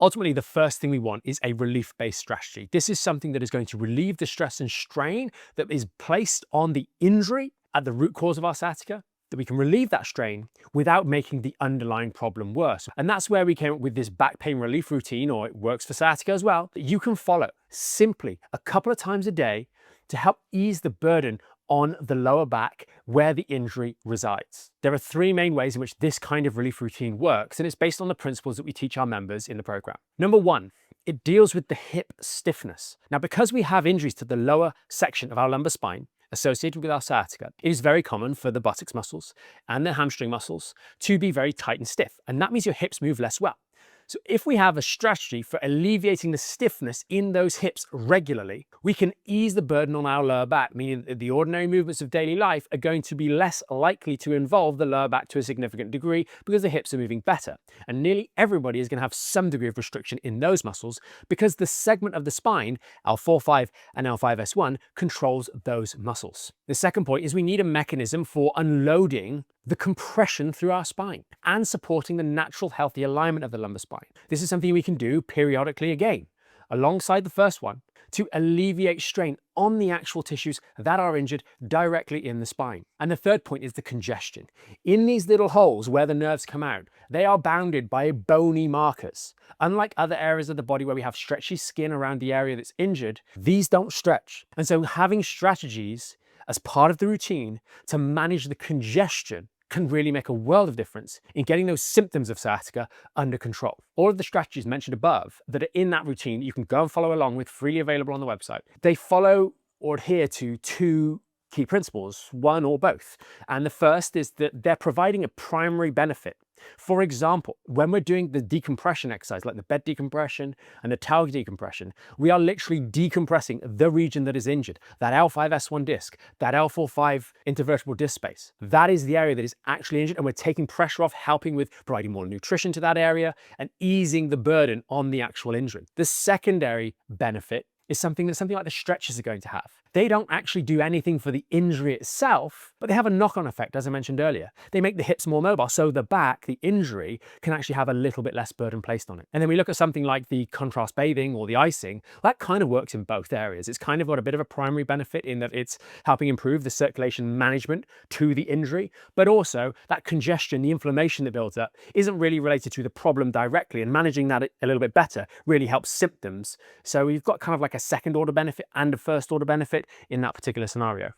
Ultimately, the first thing we want is a relief-based strategy. This is something that is going to relieve the stress and strain that is placed on the injury at the root cause of our sciatica, that we can relieve that strain without making the underlying problem worse. And that's where we came up with this back pain relief routine, or it works for sciatica as well, that you can follow simply a couple of times a day to help ease the burden on the lower back where the injury resides. There are three main ways in which this kind of relief routine works, and it's based on the principles that we teach our members in the program. Number one, it deals with the hip stiffness. Now, because we have injuries to the lower section of our lumbar spine associated with our sciatica, it is very common for the buttocks muscles and the hamstring muscles to be very tight and stiff, and that means your hips move less well. So if we have a strategy for alleviating the stiffness in those hips regularly, we can ease the burden on our lower back, meaning that the ordinary movements of daily life are going to be less likely to involve the lower back to a significant degree because the hips are moving better. And nearly everybody is going to have some degree of restriction in those muscles because the segment of the spine, L4-5 and L5-S1, controls those muscles. The second point is we need a mechanism for unloading the compression through our spine and supporting the natural healthy alignment of the lumbar spine. This is something we can do periodically again, alongside the first one, to alleviate strain on the actual tissues that are injured directly in the spine. And the third point is the congestion. In these little holes where the nerves come out, they are bounded by bony markers. Unlike other areas of the body where we have stretchy skin around the area that's injured, these don't stretch. And so having strategies as part of the routine to manage the congestion can really make a world of difference in getting those symptoms of sciatica under control. All of the strategies mentioned above that are in that routine, you can go and follow along with, freely available on the website. They follow or adhere to two key principles, one or both. And the first is that they're providing a primary benefit. For example, when we're doing the decompression exercise, like the bed decompression and the towel decompression, we are literally decompressing the region that is injured, that L5-S1 disc, that L4-5 intervertebral disc space. That is the area that is actually injured, and we're taking pressure off, helping with providing more nutrition to that area and easing the burden on the actual injury. The secondary benefit is something like the stretches are going to have. They don't actually do anything for the injury itself, but they have a knock-on effect, as I mentioned earlier. They make the hips more mobile, so the back, the injury, can actually have a little bit less burden placed on it. And then we look at something like the contrast bathing or the icing. That kind of works in both areas. It's kind of got a bit of a primary benefit in that it's helping improve the circulation management to the injury, but also that congestion, the inflammation that builds up, isn't really related to the problem directly, and managing that a little bit better really helps symptoms. So we've got kind of like a second order benefit and a first order benefit in that particular scenario.